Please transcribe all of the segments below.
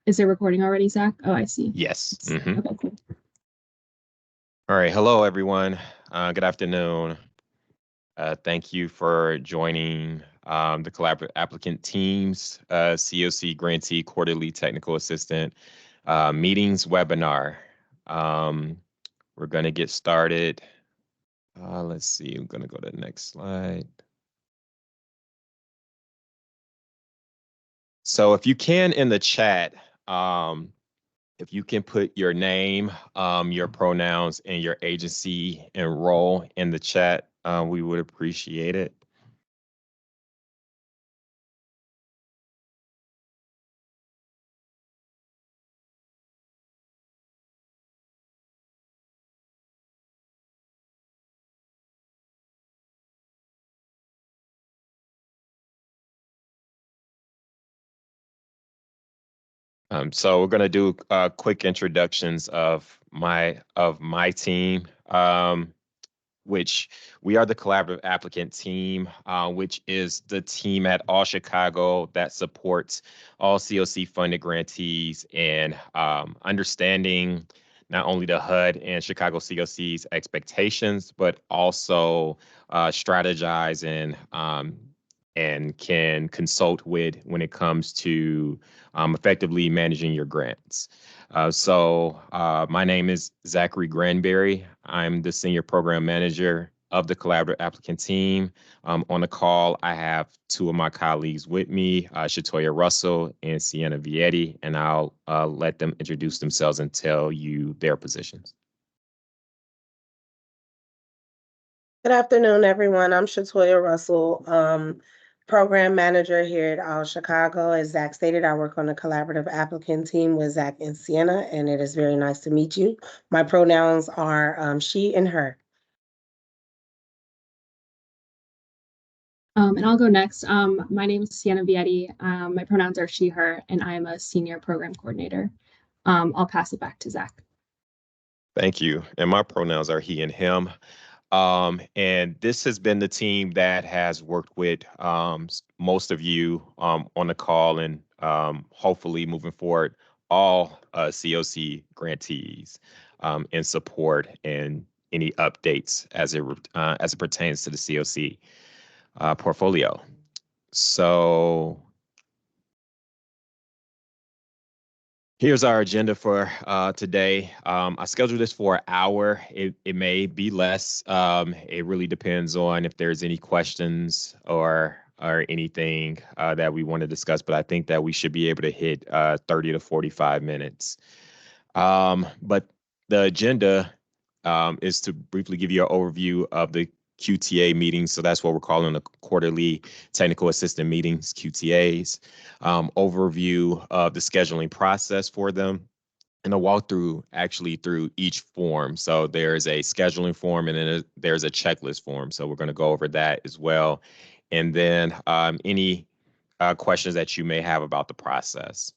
Is it recording already, Zach? Oh, I see. Yes. Okay, cool. All right. Hello, everyone. Good afternoon. Thank you for joining the Collaborative Applicant Team's CoC Grantee Quarterly Technical Assistant Meetings webinar. We're going to get started. Let's see. I'm going to go to the next slide. So if you can in the chat, if you can put your name, your pronouns, and your agency and role in the chat, we would appreciate it. So we're going to do quick introductions of my team, which we are the Collaborative Applicant Team, which is the team at All Chicago that supports all CoC funded grantees and understanding not only the HUD and Chicago CoC's expectations, but also strategizing and can consult with when it comes to effectively managing your grants. My name is Zachary Granberry. I'm the Senior Program Manager of the Collaborative Applicant Team. On the call, I have two of my colleagues with me, Shatoya Russell and Sienna Vietti, and I'll let them introduce themselves and tell you their positions. Good afternoon, everyone. I'm Shatoya Russell, Program Manager here at All Chicago. As Zach stated, I work on the Collaborative Applicant Team with Zach and Sienna, and it is very nice to meet you. My pronouns are she and her. And I'll go next. My name is Sienna Vietti. My pronouns are she, her, and I'm a Senior Program Coordinator. I'll pass it back to Zach. Thank you. And my pronouns are he and him. And this has been the team that has worked with most of you on the call and hopefully moving forward, all CoC grantees in support and any updates as it pertains to the CoC portfolio. So here's our agenda for today. I scheduled this for an hour. It may be less. It really depends on if there's any questions or anything that we want to discuss, but I think that we should be able to hit 30 to 45 minutes. But the agenda is to briefly give you an overview of the QTA meetings. So that's what we're calling the quarterly technical assistant meetings, QTAs, overview of the scheduling process for them, and a walkthrough actually through each form. So there's a scheduling form and then there's a checklist form. So we're going to go over that as well. And then any questions that you may have about the process.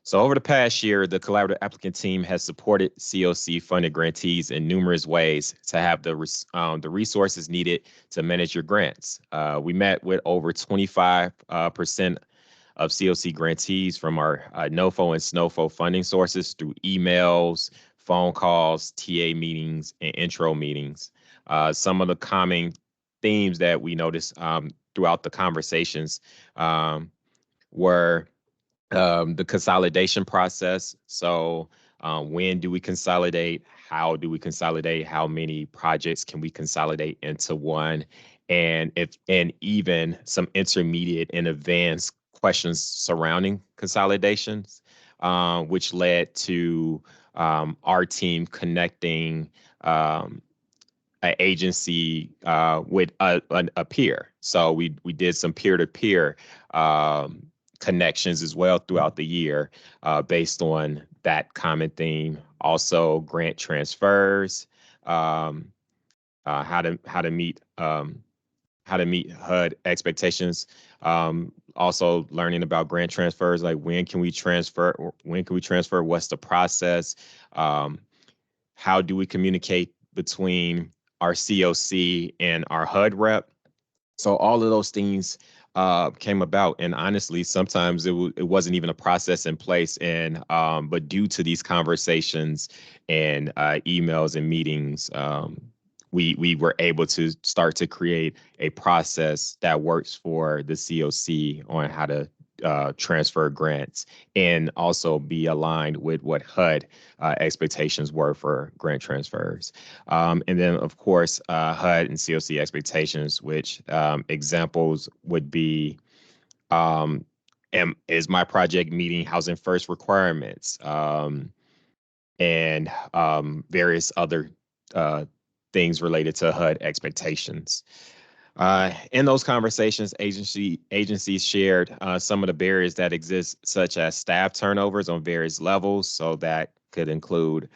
So over the past year, the Collaborative Applicant Team has supported CoC funded grantees in numerous ways to have the resources needed to manage your grants. We met with over 25% of CoC grantees from our NOFO and SNOFO funding sources through emails, phone calls, TA meetings, and intro meetings. Some of the common themes that we noticed throughout the conversations were the consolidation process. So when do we consolidate? How do we consolidate? How many projects can we consolidate into one? And even some intermediate and advanced questions surrounding consolidations, which led to our team connecting an agency with a peer. So we did some peer-to-peer connections as well throughout the year based on that common theme. Also, grant transfers, how to meet HUD expectations. Also learning about grant transfers, like when can we transfer? What's the process? How do we communicate between our CoC and our HUD rep? So all of those things came about, and honestly, sometimes it wasn't even a process in place, and but due to these conversations and emails and meetings, we were able to start to create a process that works for the COC on how to transfer grants and also be aligned with what HUD expectations were for grant transfers. And then, of course, HUD and COC expectations, which examples would be, is my project meeting housing first requirements, and various other things related to HUD expectations. In those conversations, agencies shared some of the barriers that exist, such as staff turnovers on various levels. So that could include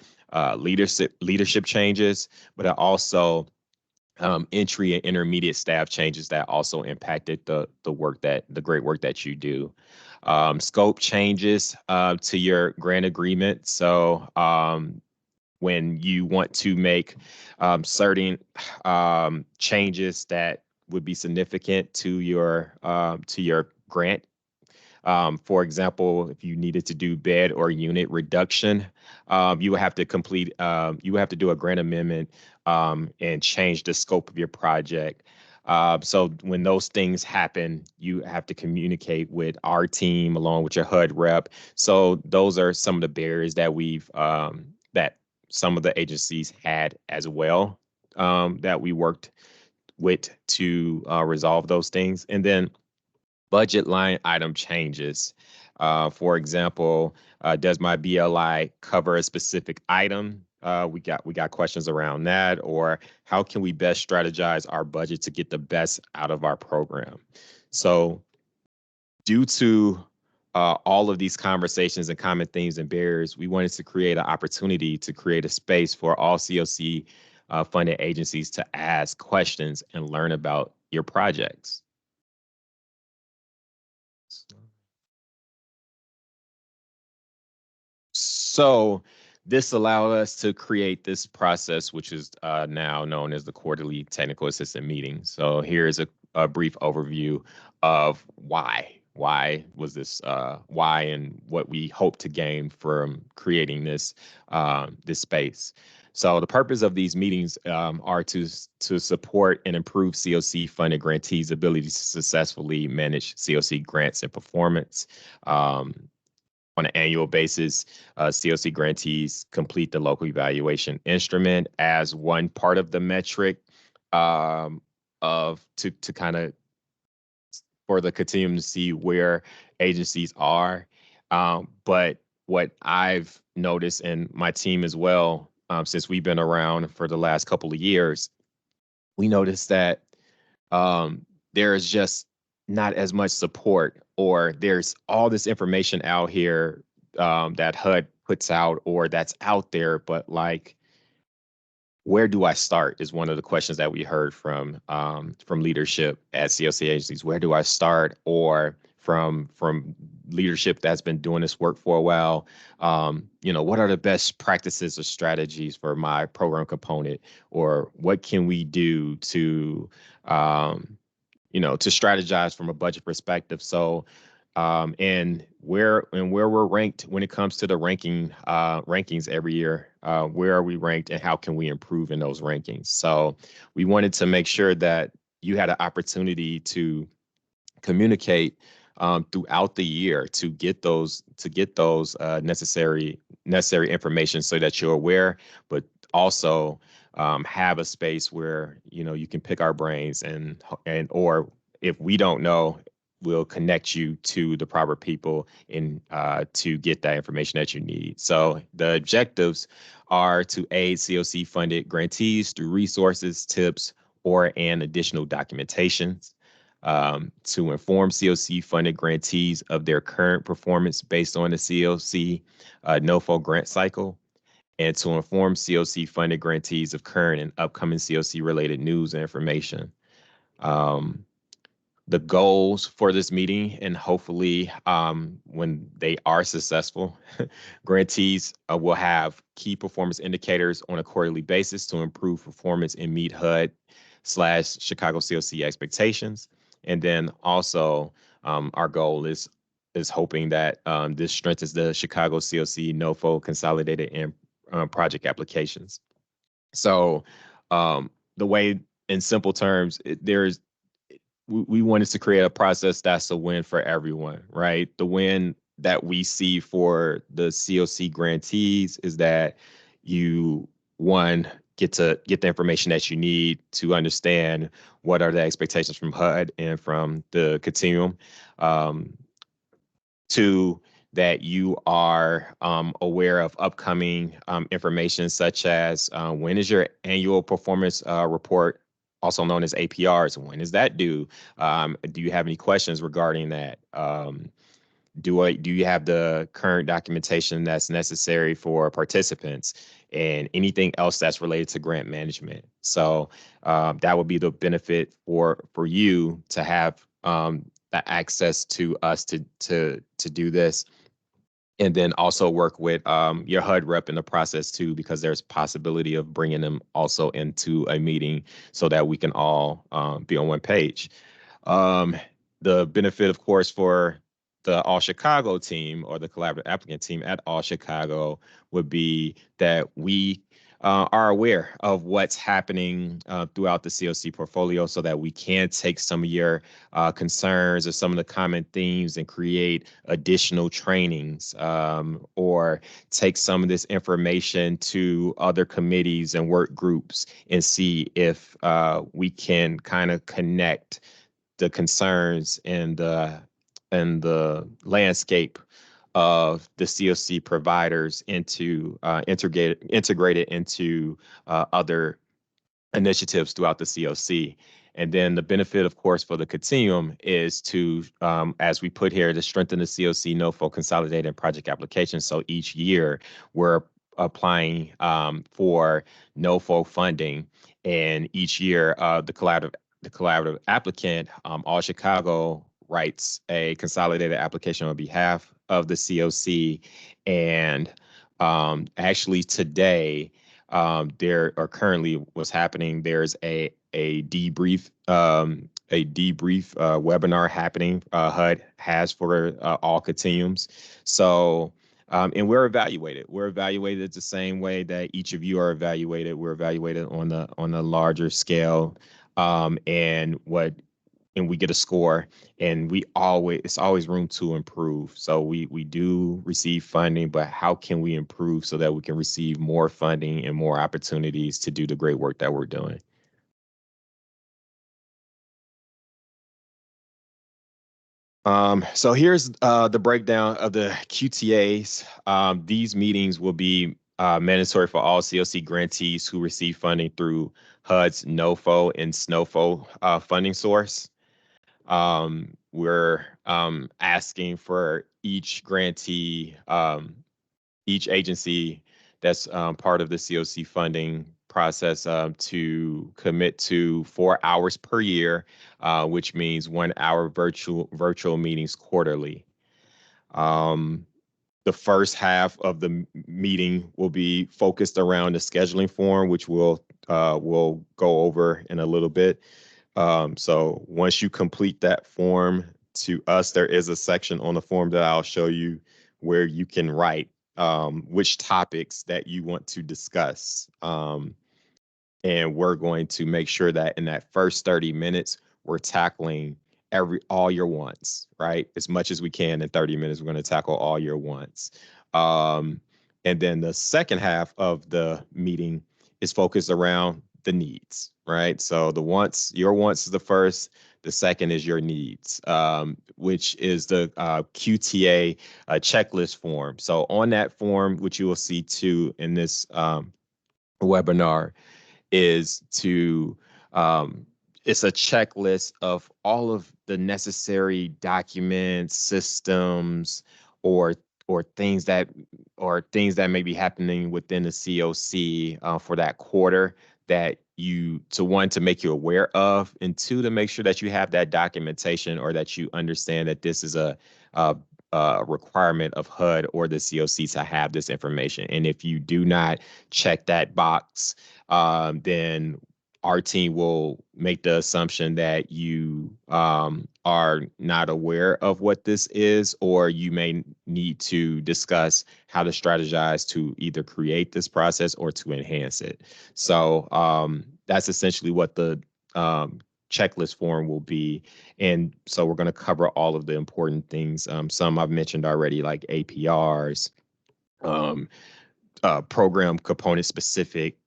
leadership changes, but also entry and intermediate staff changes that also impacted the great work that you do. Scope changes to your grant agreement. So when you want to make certain changes that would be significant to your grant. For example, if you needed to do bed or unit reduction, you would have to do a grant amendment and change the scope of your project. So when those things happen, you have to communicate with our team along with your HUD rep. So those are some of the barriers that that some of the agencies had as well, that we worked with to resolve those things. And then budget line item changes. For example, does my BLI cover a specific item? We got questions around that. Or how can we best strategize our budget to get the best out of our program? So due to all of these conversations and common themes and barriers, we wanted to create an opportunity to create a space for all COC funded agencies to ask questions and learn about your projects. So this allowed us to create this process, which is now known as the quarterly technical assistant meeting. So here's a brief overview of why. Why was this? Why and what we hope to gain from creating this space. So the purpose of these meetings are to support and improve COC funded grantees' ability to successfully manage COC grants and performance. On an annual basis, COC grantees complete the local evaluation instrument as one part of the metric to kind of for the continuum to see where agencies are. But what I've noticed, and my team as well, since we've been around for the last couple of years, we noticed that there is just not as much support, or there's all this information out here that HUD puts out or that's out there, but like, where do I start is one of the questions that we heard from leadership at COC agencies. Where do I start? Or from leadership that's been doing this work for a while, what are the best practices or strategies for my program component? Or what can we do to to strategize from a budget perspective? So and where we're ranked when it comes to the rankings every year, where are we ranked and how can we improve in those rankings? So we wanted to make sure that you had an opportunity to communicate throughout the year to get those necessary information so that you're aware, but also have a space where you can pick our brains and or if we don't know, we'll connect you to the proper people in to get that information that you need. So the objectives are to aid COC funded grantees through resources, tips, and additional documentations, to inform COC funded grantees of their current performance based on the COC NOFO grant cycle, and to inform COC funded grantees of current and upcoming COC related news and information. the goals for this meeting, and hopefully when they are successful, grantees will have key performance indicators on a quarterly basis to improve performance and meet HUD/Chicago CoC expectations. And then also our goal is hoping that this strengthens the Chicago CoC NOFO consolidated and project applications. So the way, in simple terms, we wanted to create a process that's a win for everyone, right? The win that we see for the CoC grantees is that you, one, get the information that you need to understand what are the expectations from HUD and from the continuum. Two, that you are aware of upcoming information such as when is your annual performance report, also known as APRs, when is that due? Do you have any questions regarding that? Do you have the current documentation that's necessary for participants, and anything else that's related to grant management? So that would be the benefit for you to have the access to us to do this. And then also work with your HUD rep in the process too, because there's possibility of bringing them also into a meeting so that we can all be on one page. The benefit, of course, for the All Chicago team or the collaborative applicant team at All Chicago would be that we are aware of what's happening throughout the CoC portfolio, so that we can take some of your concerns or some of the common themes and create additional trainings, or take some of this information to other committees and work groups and see if we can kind of connect the concerns and the landscape of the CoC providers into integrated into other initiatives throughout the CoC. And then the benefit, of course, for the continuum is to, as we put here, to strengthen the CoC NOFO consolidated project application. So each year we're applying for NOFO funding, and each year the collaborative applicant, All Chicago, writes a consolidated application on behalf of the CoC. And actually today, there, or currently what's happening, there's a debrief webinar happening HUD has for all continuums. So and we're evaluated. We're evaluated the same way that each of you are evaluated. We're evaluated on a larger scale, and we get a score, and it's always room to improve. So we do receive funding, but how can we improve so that we can receive more funding and more opportunities to do the great work that we're doing? So here's the breakdown of the QTAs. These meetings will be mandatory for all CoC grantees who receive funding through HUD's NOFO and SNOFO funding source. We're asking for each grantee, each agency that's part of the CoC funding process to commit to 4 hours per year, which means 1 hour virtual meetings quarterly. The first half of the meeting will be focused around the scheduling form, which we'll go over in a little bit. So once you complete that form, to us, there is a section on the form that I'll show you where you can write which topics that you want to discuss. And we're going to make sure that in that first 30 minutes, we're tackling all your wants, right? As much as we can in 30 minutes, we're going to tackle all your wants. And then the second half of the meeting is focused around the needs, right? So your wants is the first. The second is your needs, which is the QTA checklist form. So on that form, which you will see too in this webinar, is it's a checklist of all of the necessary documents, systems, or things that may be happening within the CoC for that quarter that to make you aware of, and two, to make sure that you have that documentation or that you understand that this is a requirement of HUD or the COC to have this information. And if you do not check that box, then our team will make the assumption that you are not aware of what this is, or you may need to discuss how to strategize to either create this process or to enhance it. So that's essentially what the checklist form will be. And so we're going to cover all of the important things. Some I've mentioned already, like APRs, program component specific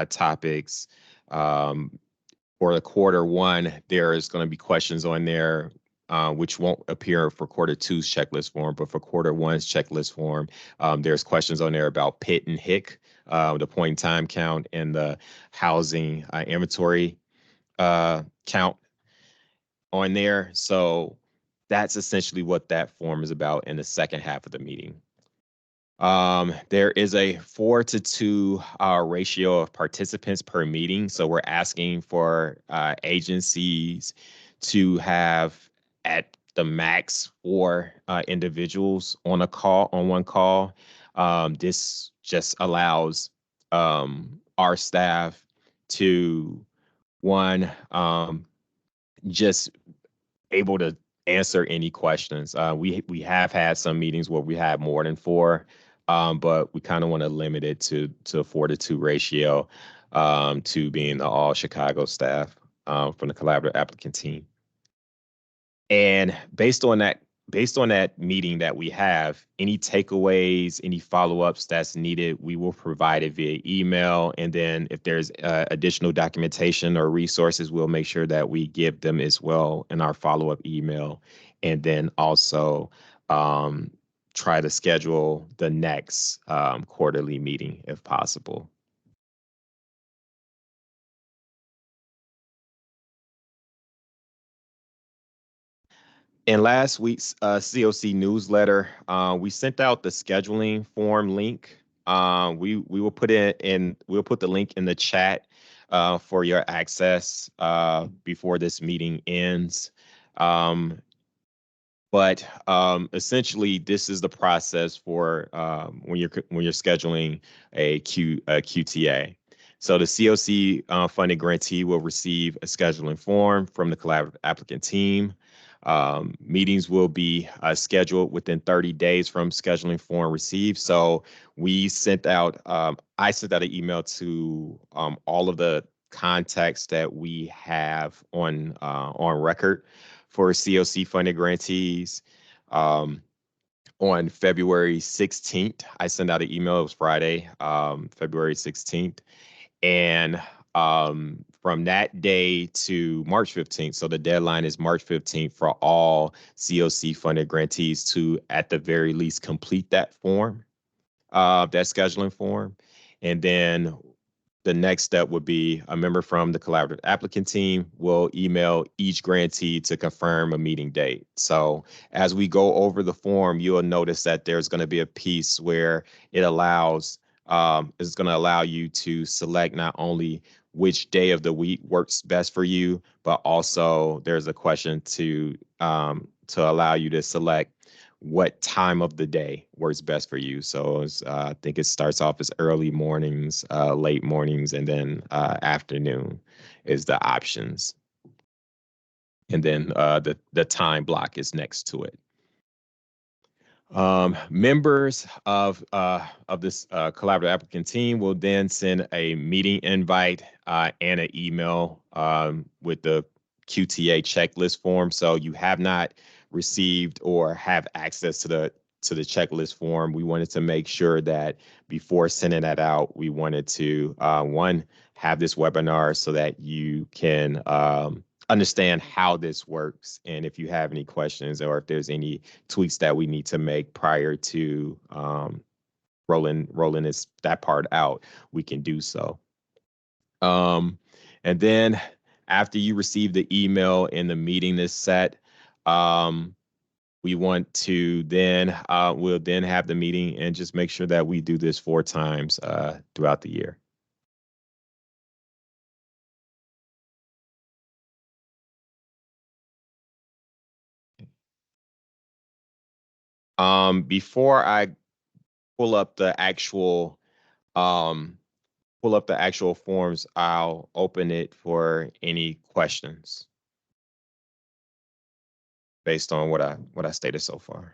topics. For the quarter one, there is going to be questions on there, which won't appear for quarter two's checklist form, but for quarter one's checklist form, there's questions on there about PIT and HIC, the point in time count, and the housing inventory count on there. So that's essentially what that form is about in the second half of the meeting. There is a 4-to-2 ratio of participants per meeting. So we're asking for agencies to have at the max 4 individuals on one call. This just allows our staff to, one, just able to answer any questions. We have had some meetings where we had more than 4, but we kind of want to limit it to a 4-to-2 ratio, to being the all Chicago staff from the collaborative applicant team. And based on that meeting that we have, any takeaways, any follow-ups that's needed, we will provide it via email. And then if there's additional documentation or resources, we'll make sure that we give them as well in our follow-up email. And then also try to schedule the next quarterly meeting if possible. In last week's CoC newsletter, we sent out the scheduling form link. We will put we'll put the link in the chat for your access before this meeting ends. But essentially, this is the process for when you're scheduling a QTA. So the CoC funded grantee will receive a scheduling form from the collaborative applicant team. Meetings will be scheduled within 30 days from scheduling form received. So I sent out an email to all of the contacts that we have on record for CoC funded grantees. On February 16th, I sent out an email. It was Friday, February 16th. And from that day to March 15th, so the deadline is March 15th for all CoC funded grantees to, at the very least, complete that form, that scheduling form. And then the next step would be a member from the collaborative applicant team will email each grantee to confirm a meeting date. So as we go over the form, you'll notice that there's going to be a piece where it allows is going to allow you to select not only which day of the week works best for you, but also there's a question to allow you to select what time of the day works best for you. So I think it starts off as early mornings, late mornings, and then afternoon is the options. And then the time block is next to it. Members of this collaborative applicant team will then send a meeting invite and an email with the QTA checklist form. So you have not received or have access to the checklist form. We wanted to make sure that before sending that out, we wanted to one, have this webinar so that you can understand how this works, and if you have any questions or if there's any tweaks that we need to make prior to rolling that part out, we can do so. And then after you receive the email and the meeting is set, we want to then we'll then have the meeting and just make sure that we do this 4 times throughout the year. Before I pull up the actual forms, I'll open it for any questions based on what I stated so far.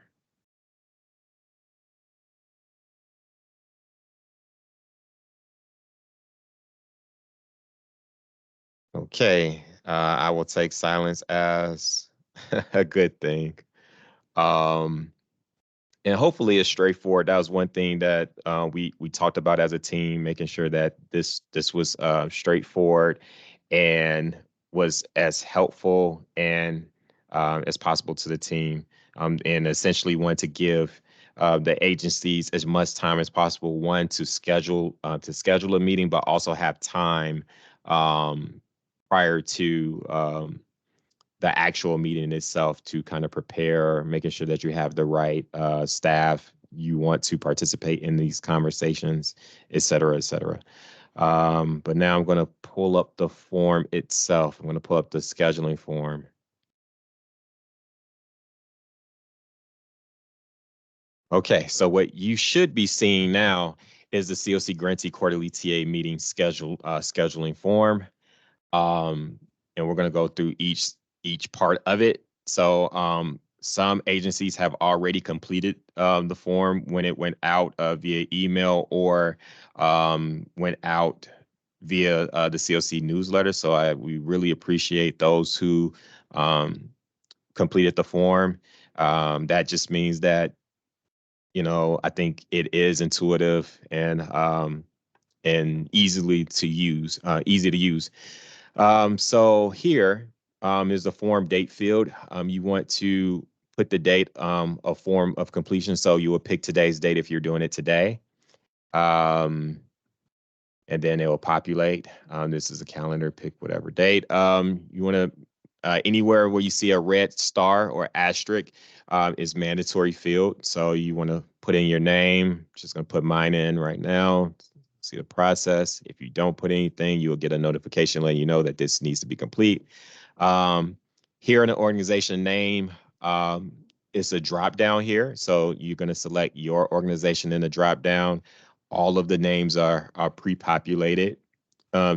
Okay, I will take silence as a good thing. And hopefully it's straightforward. That was one thing that we talked about as a team, making sure that this was straightforward and was as helpful and as possible to the team. And essentially want to give the agencies as much time as possible, one, to schedule a meeting, but also have time prior to the actual meeting itself to kind of prepare, making sure that you have the right staff you want to participate in these conversations, et cetera, et cetera. But now I'm going to pull up the form itself. I'm going to pull up the scheduling form. Okay, so what you should be seeing now is the CoC Grantee Quarterly TA meeting scheduling form. And we're going to go through each part of it. So some agencies have already completed the form when it went out via email or went out via the CoC newsletter. So we really appreciate those who completed the form. That just means that, I think it is intuitive and easy to use. So here is the form date field. You want to put the date of form of completion. So you will pick today's date if you're doing it today. And then it will populate. This is a calendar, pick whatever date. You want to, anywhere where you see a red star or asterisk is mandatory field. So you want to put in your name. Just going to put mine in right now. See the process. If you don't put anything, you will get a notification letting you know that this needs to be complete. Here in the organization name, it's a drop down here. So you're going to select your organization in the drop down. All of the names are pre-populated.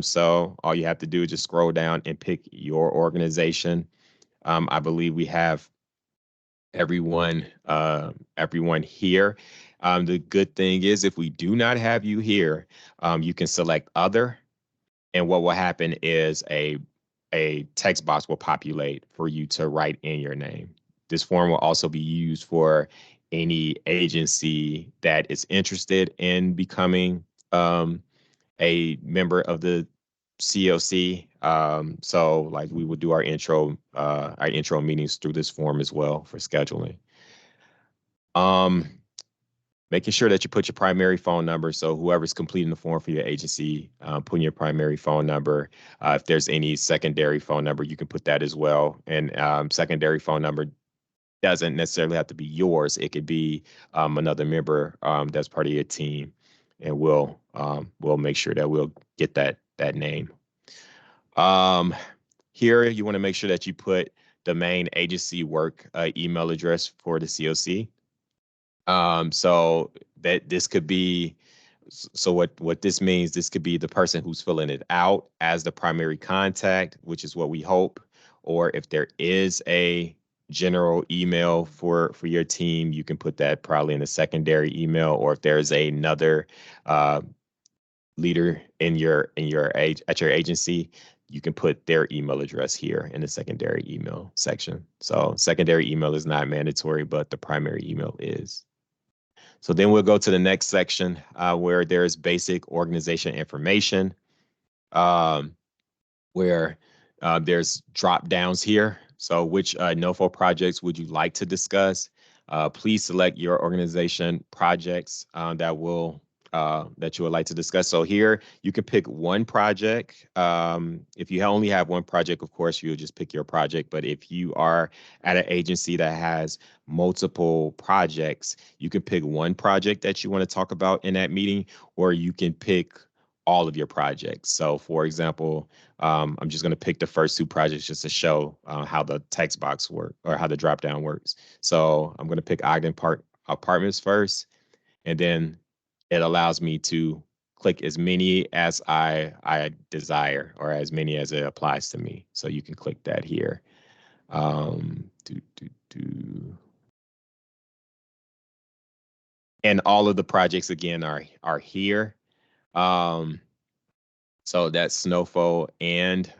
So all you have to do is just scroll down and pick your organization. I believe we have everyone here. The good thing is if we do not have you here, you can select other, and what will happen is a text box will populate for you to write in your name. This form will also be used for any agency that is interested in becoming a member of the CoC. So like we will do our intro meetings through this form as well for scheduling. Making sure that you put your primary phone number. So whoever's completing the form for your agency, putting your primary phone number. If there's any secondary phone number, you can put that as well. And secondary phone number doesn't necessarily have to be yours. It could be another member that's part of your team, and we'll make sure that we'll get that name. Here, you want to make sure that you put the main agency work email address for the CoC. So that this could be, so what this means, this could be the person who's filling it out as the primary contact, which is what we hope. Or if there is a general email for your team, you can put that probably in a secondary email. Or if there's another leader at your agency, you can put their email address here in the secondary email section. So secondary email is not mandatory, but the primary email is. So then we'll go to the next section where there's basic organization information, where there's drop downs here. So which NOFO projects would you like to discuss? Please select your organization projects that you would like to discuss. So here you can pick one project. If you only have one project, of course, you'll just pick your project. But if you are at an agency that has multiple projects, you can pick one project that you want to talk about in that meeting, or you can pick all of your projects. So for example, I'm just going to pick the first two projects just to show how the text box works or how the drop down works. So I'm going to pick Ogden Park apartments first, and then it allows me to click as many as I desire, or as many as it applies to me. So you can click that here. Do, do, do. And all of the projects again are here. So that's Snowfall and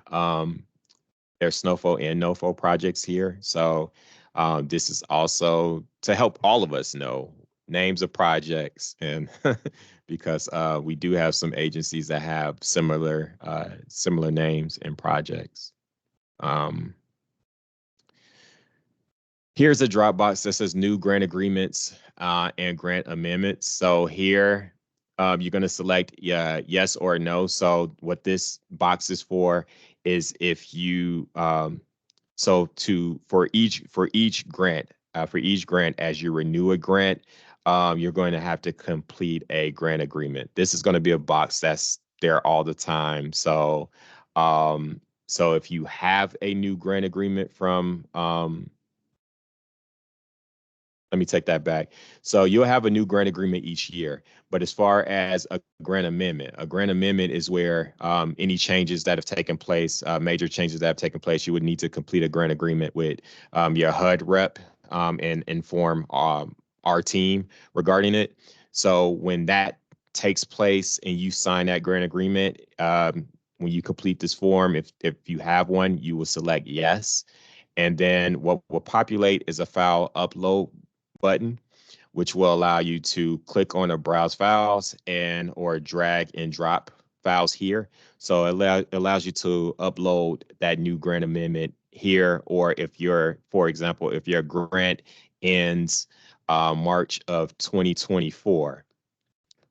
there's Snowfall and NoFo projects here. So this is also to help all of us know names of projects, and because we do have some agencies that have similar names and projects. Here's a Dropbox that says new grant agreements and grant amendments. So here you're going to select yes or no. So what this box is for is if you for each grant as you renew a grant, you're going to have to complete a grant agreement. This is going to be a box that's there all the time. So so if you have a new grant agreement from let me take that back. So you'll have a new grant agreement each year. But as far as a grant amendment is where any changes that have taken place, major changes that have taken place, you would need to complete a grant agreement with your HUD rep and inform our team regarding it. So when that takes place and you sign that grant agreement, when you complete this form, if you have one, you will select yes. And then what will populate is a file upload button, which will allow you to click on a browse files and or drag and drop files here. So it allows you to upload that new grant amendment here, or if for example, if your grant ends March of 2024,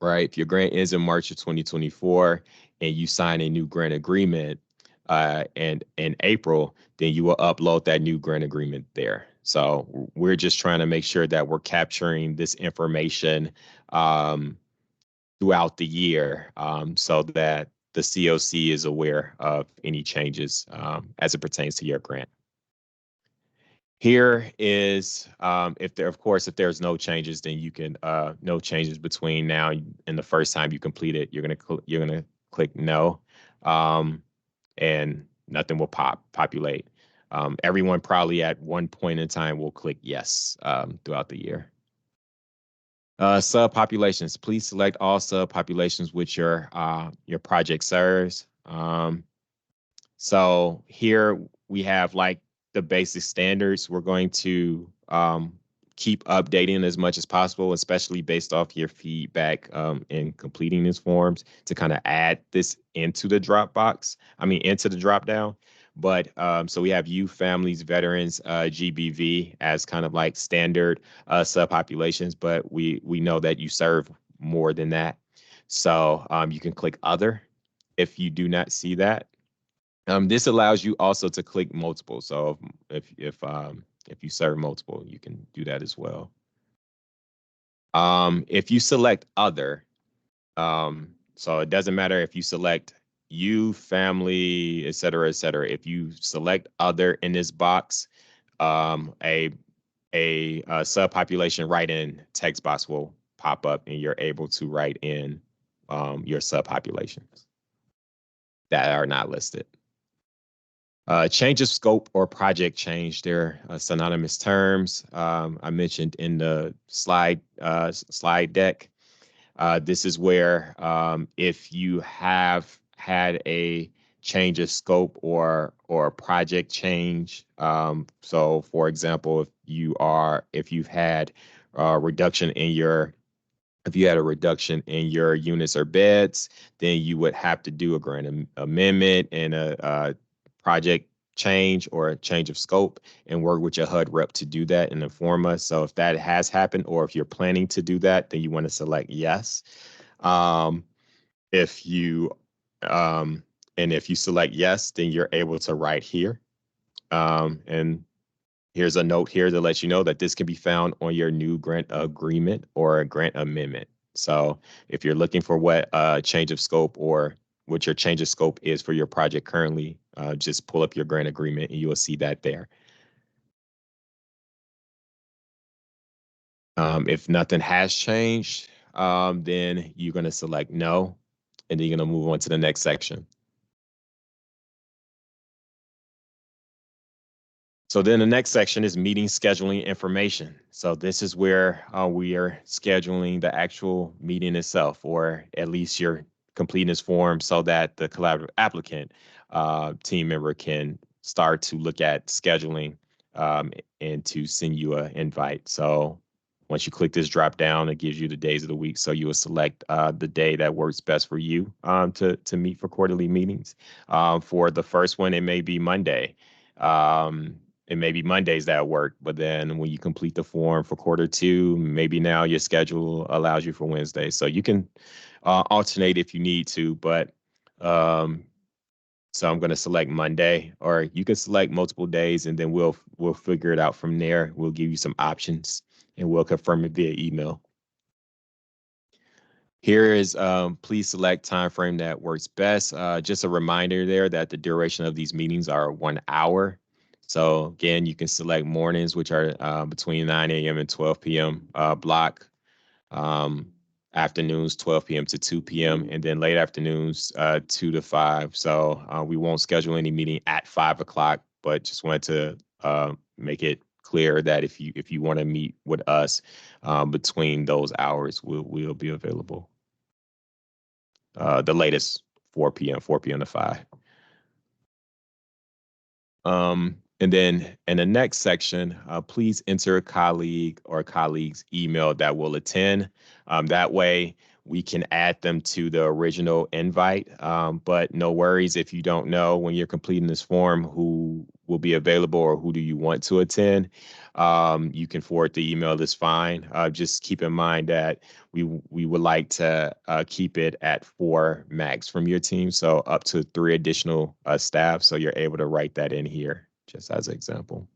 right? If your grant ends in March of 2024 and you sign a new grant agreement and in April, then you will upload that new grant agreement there. So we're just trying to make sure that we're capturing this information throughout the year so that the CoC is aware of any changes as it pertains to your grant. Here is if there's no changes, then you can no changes between now and the first time you complete it. You're gonna click no, and nothing will populate. Everyone probably at one point in time will click yes throughout the year. Subpopulations. Please select all subpopulations which your project serves. So here we have like the basic standards. We're going to keep updating as much as possible, especially based off your feedback in completing these forms, to kind of add this into the Dropbox. Into the dropdown. But so we have youth, families, veterans, GBV as kind of like standard subpopulations, but we know that you serve more than that. So you can click other if you do not see that. This allows you also to click multiple. So if you serve multiple, you can do that as well. If you select other, so it doesn't matter if you select you, family, et cetera, et cetera. If you select other in this box, a subpopulation write-in text box will pop up, and you're able to write in your subpopulations that are not listed. Change of scope or project change, they're synonymous terms. I mentioned in the slide deck. This is where if you have had a change of scope or project change. So for example, if you've had a reduction in your units or beds, then you would have to do a grant amendment and a project change or a change of scope and work with your HUD rep to do that and inform us. So if that has happened, or if you're planning to do that, then you want to select yes. If you select yes, then you're able to write here. And here's a note here to let you know that this can be found on your new grant agreement or a grant amendment. So if you're looking for what change of scope or what your change of scope is for your project currently, just pull up your grant agreement and you will see that there. If nothing has changed, then you're going to select no, and then you're going to move on to the next section. So then the next section is meeting scheduling information. So this is where we are scheduling the actual meeting itself, or at least you're completing this form so that the collaborative applicant team member can start to look at scheduling and to send you an invite. So once you click this drop down, it gives you the days of the week. So you will select the day that works best for you to meet for quarterly meetings. For the first one, it may be Monday. It may be Mondays that work, but then when you complete the form for quarter two, maybe now your schedule allows you for Wednesday. So you can alternate if you need to, but so I'm going to select Monday, or you can select multiple days, and then we'll figure it out from there. We'll give you some options, and we'll confirm it via email. Here is please select time frame that works best. Just a reminder there that the duration of these meetings are 1 hour. So again, you can select mornings, which are between 9 a.m. and 12 p.m. Block, afternoons 12 p.m. to 2 p.m. and then late afternoons 2 to 5. So we won't schedule any meeting at 5 o'clock, but just wanted to make it clear that if you want to meet with us between those hours, we'll be available. The latest 4 p.m. to 5. And then in the next section, please enter a colleague or colleague's email that will attend. That way we can add them to the original invite. But no worries if you don't know when you're completing this form who will be available or who do you want to attend. You can forward the email, that's fine. Just keep in mind that we would like to keep it at 4 max from your team, so up to 3 additional staff. So you're able to write that in here, just as an example.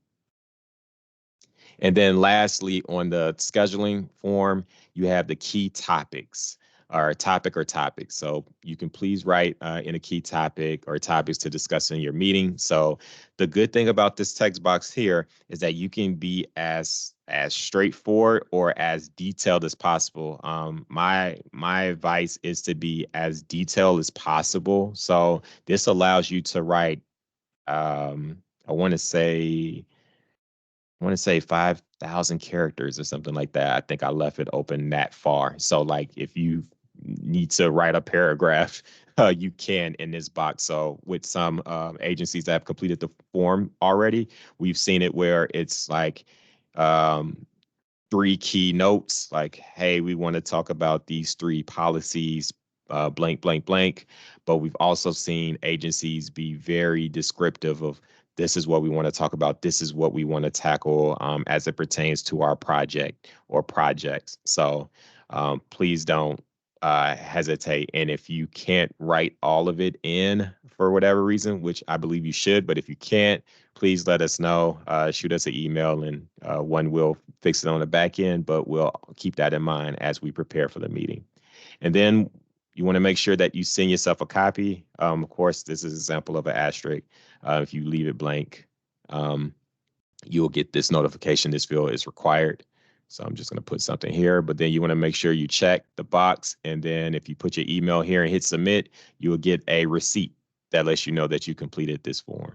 And then lastly, on the scheduling form, you have the key topics or topics. So you can please write in a key topic or topics to discuss in your meeting. So the good thing about this text box here is that you can be as straightforward or as detailed as possible. My advice is to be as detailed as possible. So this allows you to write, I want to say 5,000 characters or something like that. I think I left it open that far. So like if you need to write a paragraph, you can in this box. So with some agencies that have completed the form already, we've seen it where it's like 3 key notes, like, hey, we want to talk about these 3 policies, blank, blank, blank. But we've also seen agencies be very descriptive of this is what we want to talk about. This is what we want to tackle as it pertains to our project or projects. So please don't hesitate. And if you can't write all of it in for whatever reason, which I believe you should, but if you can't, please let us know. Shoot us an email, and one will fix it on the back end, but we'll keep that in mind as we prepare for the meeting. And then you want to make sure that you send yourself a copy. Of course, this is an example of an asterisk. If you leave it blank, you'll get this notification this field is required. So I'm just going to put something here, but then you want to make sure you check the box. And then if you put your email here and hit submit, you will get a receipt that lets you know that you completed this form.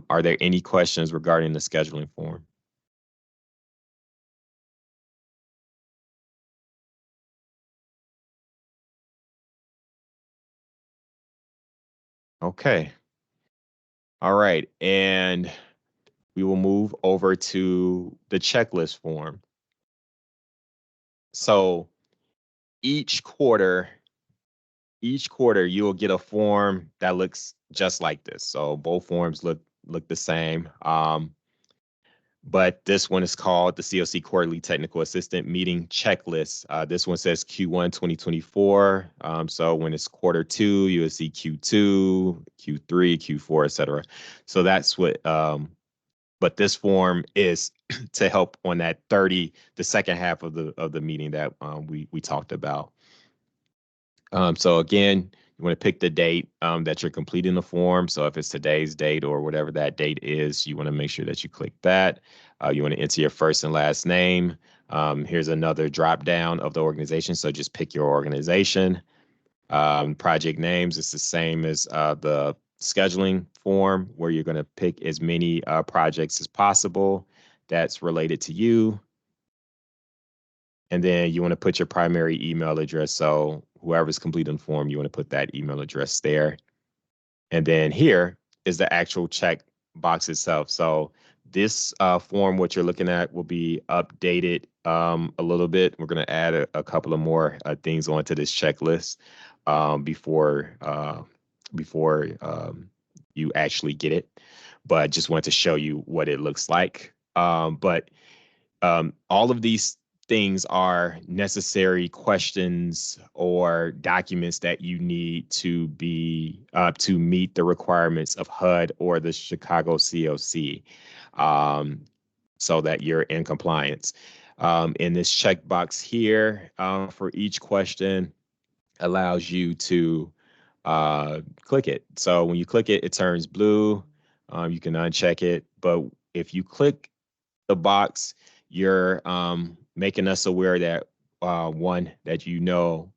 Are there any questions regarding the scheduling form? Okay. All right. And we will move over to the checklist form. So each quarter, you will get a form that looks just like this. So both forms look the same. But this one is called the CoC Quarterly Technical Assistant Meeting Checklist. This one says Q1 2024. So when it's quarter 2, you will see Q2, Q3, Q4, et cetera. So that's what, but this form is to help on that the second half of the meeting that we talked about. So again, You want to pick the date that you're completing the form. So if it's today's date or whatever that date is, you want to make sure that you click that. You want to enter your first and last name. Here's another drop down of the organization. So just pick your organization. Project names, it's the same as the scheduling form, where you're going to pick as many projects as possible that's related to you. And then you want to put your primary email address. So whoever's completing the form, you want to put that email address there. And then here is the actual check box itself. So this form, what you're looking at, will be updated a little bit. We're going to add a couple of more things onto this checklist before you actually get it. But just wanted to show you what it looks like. But all of these things are necessary questions or documents that you need to be to meet the requirements of HUD or the Chicago CoC, so that you're in compliance. In this checkbox here, for each question, allows you to click it. So when you click it, it turns blue. You can uncheck it, but if you click the box, you're making us aware that one, that you know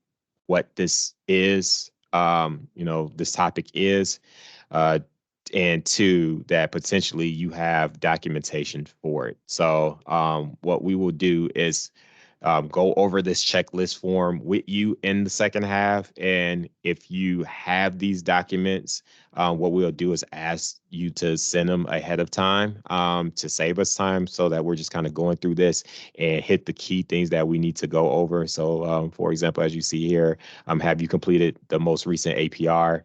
what this is, this topic is, and two, that potentially you have documentation for it. So what we will do is go over this checklist form with you in the second half. And if you have these documents, what we'll do is ask you to send them ahead of time to save us time, so that we're just kind of going through this and hit the key things that we need to go over. So for example, as you see here, have you completed the most recent APR?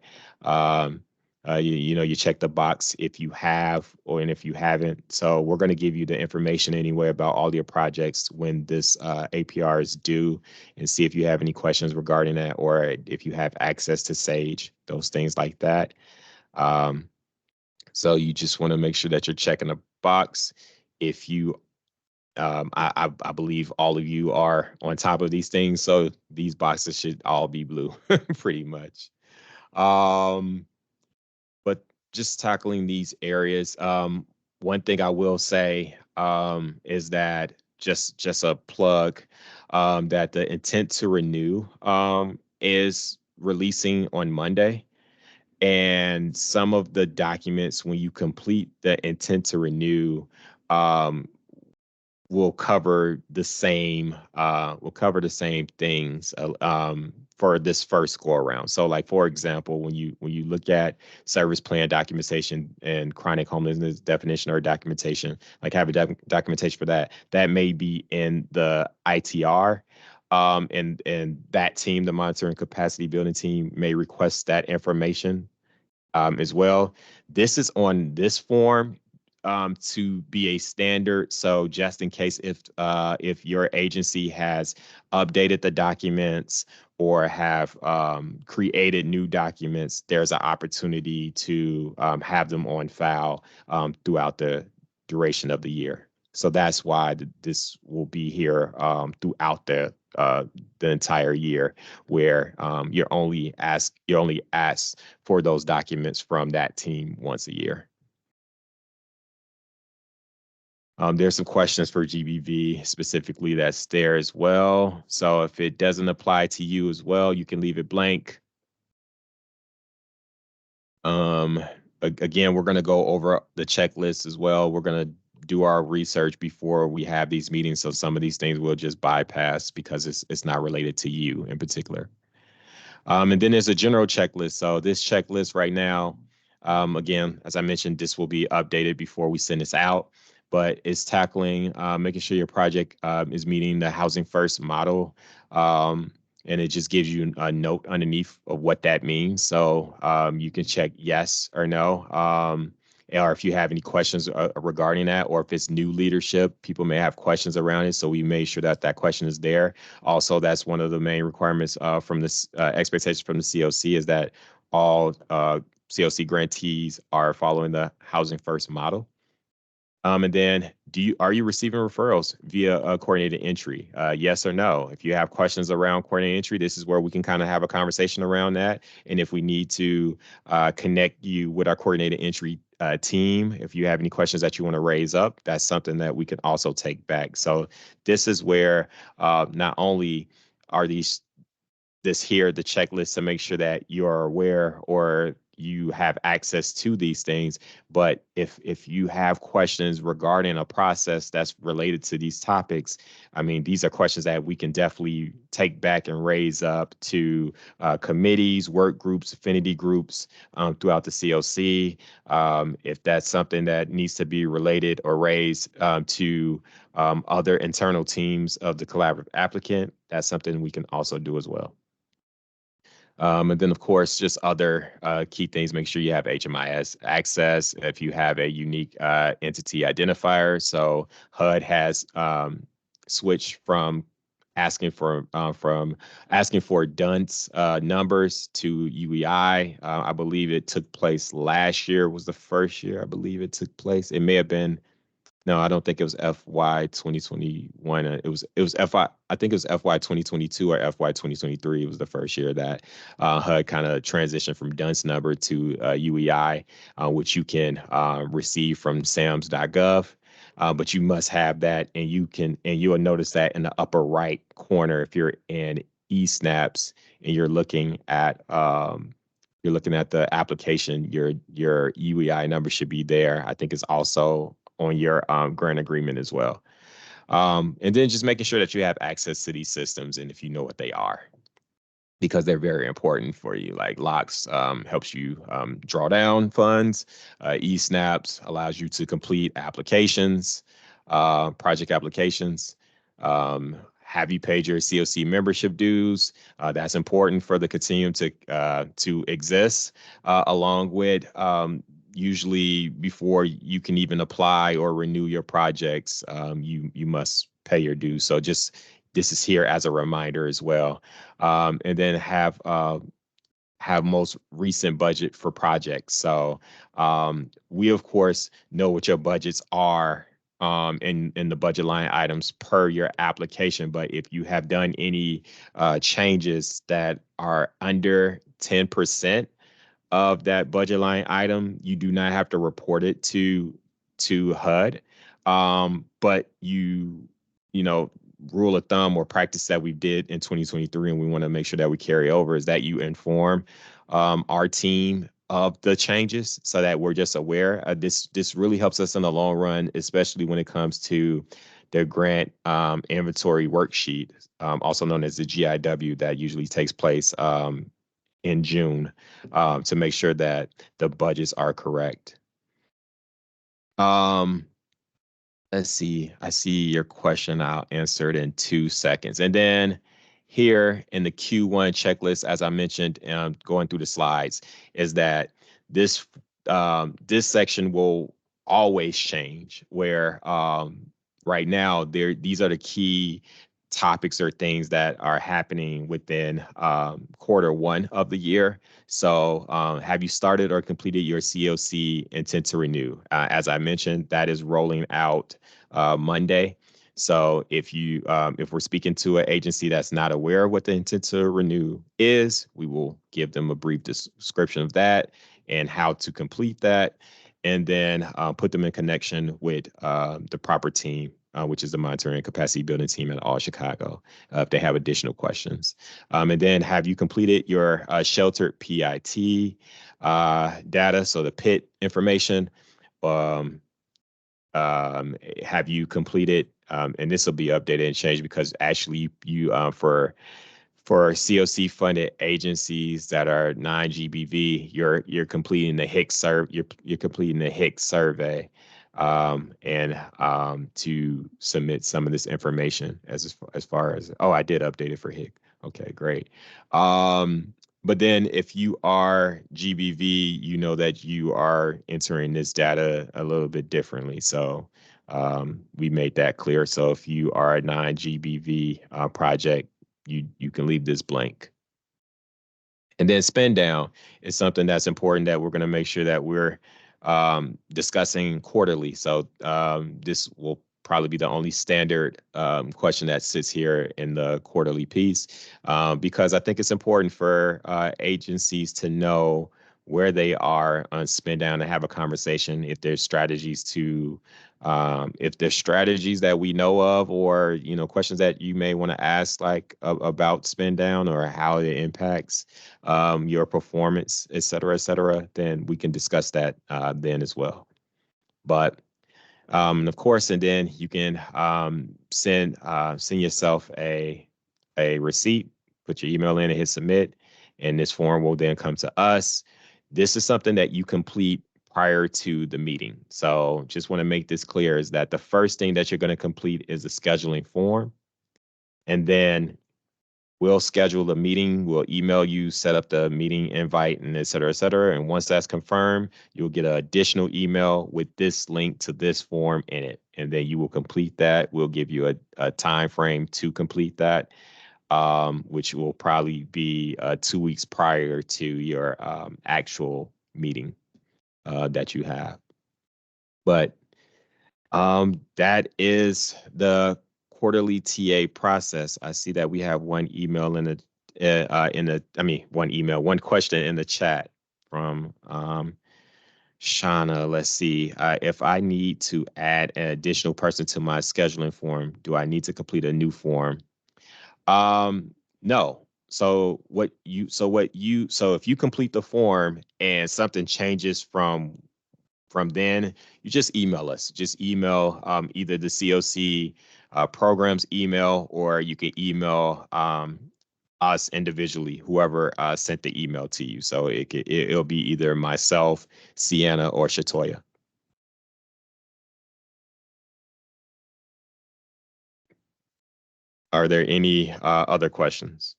You check the box if you have, and if you haven't. So we're going to give you the information anyway about all your projects when this APR is due, and see if you have any questions regarding that, or if you have access to Sage, those things like that. So you just want to make sure that you're checking the box. If you, I believe all of you are on top of these things, so these boxes should all be blue, pretty much. But just tackling these areas, one thing I will say is that just a plug, that the intent to renew is releasing on Monday. And some of the documents, when you complete the intent to renew, will cover the same things for this first go around. So like, for example, when you look at service plan documentation and chronic homelessness definition or documentation, like have a documentation for that may be in the ITR. And that team, the monitoring capacity building team, may request that information as well. This is on this form to be a standard. So just in case if your agency has updated the documents or have created new documents, there's an opportunity to have them on file throughout the duration of the year. So that's why this will be here throughout the entire year, where you're only asked for those documents from that team once a year. There's some questions for GBV specifically that's there as well. So if it doesn't apply to you as well, you can leave it blank. Again, we're going to go over the checklist as well. We're going to do our research before we have these meetings. So some of these things we'll just bypass because it's not related to you in particular. And then there's a general checklist. So this checklist right now, again, as I mentioned, this will be updated before we send this out, but it's tackling making sure your project is meeting the Housing First model. And it just gives you a note underneath of what that means. So you can check yes or no. Or if you have any questions regarding that, or if it's new leadership, people may have questions around it. So we made sure that that question is there. Also, that's one of the main requirements from this expectation from the CoC, is that all CoC grantees are following the Housing First model. And then are you receiving referrals via coordinated entry? Yes or no? If you have questions around coordinated entry, this is where we can kind of have a conversation around that. And if we need to connect you with our coordinated entry team, if you have any questions that you want to raise up, that's something that we can also take back. So this is where not only are the checklist to make sure that you are aware or you have access to these things. But if you have questions regarding a process that's related to these topics, I mean, these are questions that we can definitely take back and raise up to committees, work groups, affinity groups throughout the CoC. If that's something that needs to be related or raised to other internal teams of the collaborative applicant, that's something we can also do as well. And then, of course, just other key things, make sure you have HMIS access if you have a unique entity identifier. So HUD has switched from asking for DUNS numbers to UEI. I believe it took place last year was the first year I believe it took place. It may have been no, I don't think it was FY 2021. It was FY. I think it was FY 2022 or FY 2023. It was the first year that HUD kind of transitioned from DUNS number to UEI, which you can receive from SAMS.gov. But you must have that, and you will notice that in the upper right corner if you're in eSnaps and you're looking at the application, your UEI number should be there. I think it's also on your grant agreement as well. And then just making sure that you have access to these systems and if you know what they are, because they're very important for you. Like LOCKS helps you draw down funds. eSnaps allows you to complete applications, project applications. Have you paid your CoC membership dues? That's important for the continuum to exist, along with usually before you can even apply or renew your projects, you must pay your dues. So this is here as a reminder as well. And then have most recent budget for projects. So we of course know what your budgets are in the budget line items per your application. But if you have done any changes that are under 10% of that budget line item, you do not have to report it to HUD. But you know, rule of thumb or practice that we did in 2023, and we want to make sure that we carry over, is that you inform our team of the changes so that we're just aware. This really helps us in the long run, especially when it comes to the grant inventory worksheet, also known as the GIW, that usually takes place in June, to make sure that the budgets are correct. Let's see. I see your question. I'll answer it in 2 seconds. And then here in the Q1 checklist, as I mentioned, going through the slides, is that this section will always change. Where right now these are the key topics or things that are happening within Q1 of the year. So have you started or completed your CoC intent to renew? As I mentioned, that is rolling out Monday. So if we're speaking to an agency that's not aware of what the intent to renew is, we will give them a brief description of that and how to complete that, and then put them in connection with the proper team, which is the monitoring and capacity building team at All Chicago, if they have additional questions. And then have you completed your sheltered PIT data, so the PIT information? Have you completed, and this will be updated and changed because actually you for CoC funded agencies that are non-GBV, you're completing the HIC you're completing the HIC survey, and to submit some of this information as far as, I did update it for HIC. Okay, great. But then if you are GBV, you know that you are entering this data a little bit differently. So we made that clear. So if you are a non-GBV project, you can leave this blank. And then spend down is something that's important that we're going to make sure that we're discussing quarterly. So this will probably be the only standard question that sits here in the quarterly piece, because I think it's important for agencies to know where they are on spend down and have a conversation if there's strategies to if there's strategies that we know of, or questions that you may want to ask, like about spend down or how it impacts your performance, et cetera, then we can discuss that then as well. But of course, and then you can send yourself a receipt, put your email in and hit submit, and this form will then come to us. This is something that you complete prior to the meeting. So just want to make this clear, is that the first thing that you're going to complete is a scheduling form. And then we'll schedule the meeting. We'll email you, set up the meeting invite, and et cetera, et cetera. And once that's confirmed, you'll get an additional email with this link to this form in it. And then you will complete that. We'll give you a time frame to complete that, which will probably be 2 weeks prior to your actual meeting that you have. But that is the quarterly TA process. I see that we have one email one question in the chat from Shauna. Let's see. If I need to add an additional person to my scheduling form, do I need to complete a new form? No. So if you complete the form and something changes from then, you just email us. Just email either the CoC programs email, or you can email us individually, whoever sent the email to you. So it'll be either myself, Sienna, or Shatoya. Are there any other questions?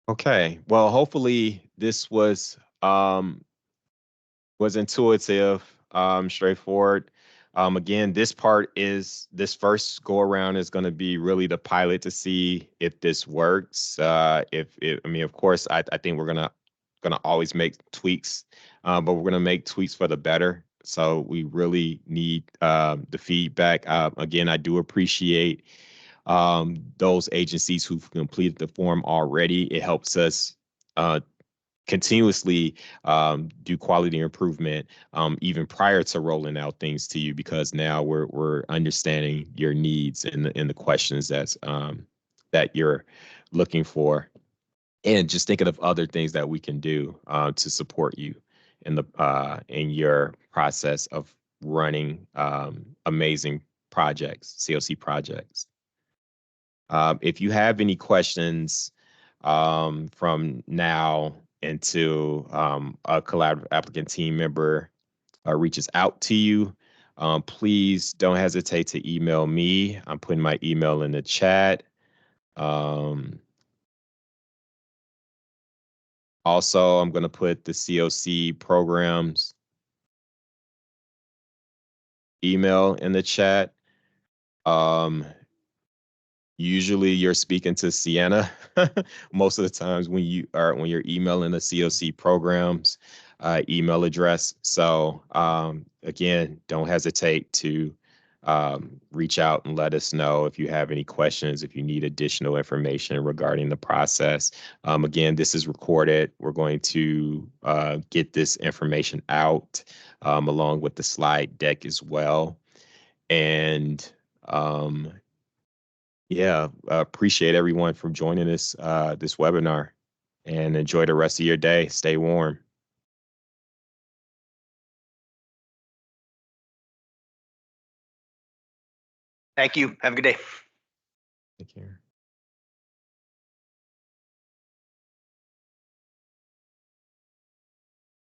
Okay, well, hopefully this was intuitive, straightforward. Again, this first go around is going to be really the pilot to see if this works. I mean, of course, I think we're gonna always make tweaks, but we're gonna make tweaks for the better. So we really need the feedback. Again, I do appreciate those agencies who've completed the form already. It helps us continuously do quality improvement even prior to rolling out things to you, because now we're understanding your needs and the questions that you're looking for, and just thinking of other things that we can do to support you in your process of running amazing projects, CoC projects. If you have any questions from now until a collaborative applicant team member reaches out to you, please don't hesitate to email me. I'm putting my email in the chat. Also, I'm going to put the CoC programs email in the chat. Usually you're speaking to Sienna most of the times when you're emailing the CoC programs email address. So again, don't hesitate to reach out and let us know if you have any questions, if you need additional information regarding the process. Again, this is recorded. We're going to get this information out along with the slide deck as well. And yeah, appreciate everyone for joining this this webinar, and enjoy the rest of your day. Stay warm. Thank you. Have a good day. Take care.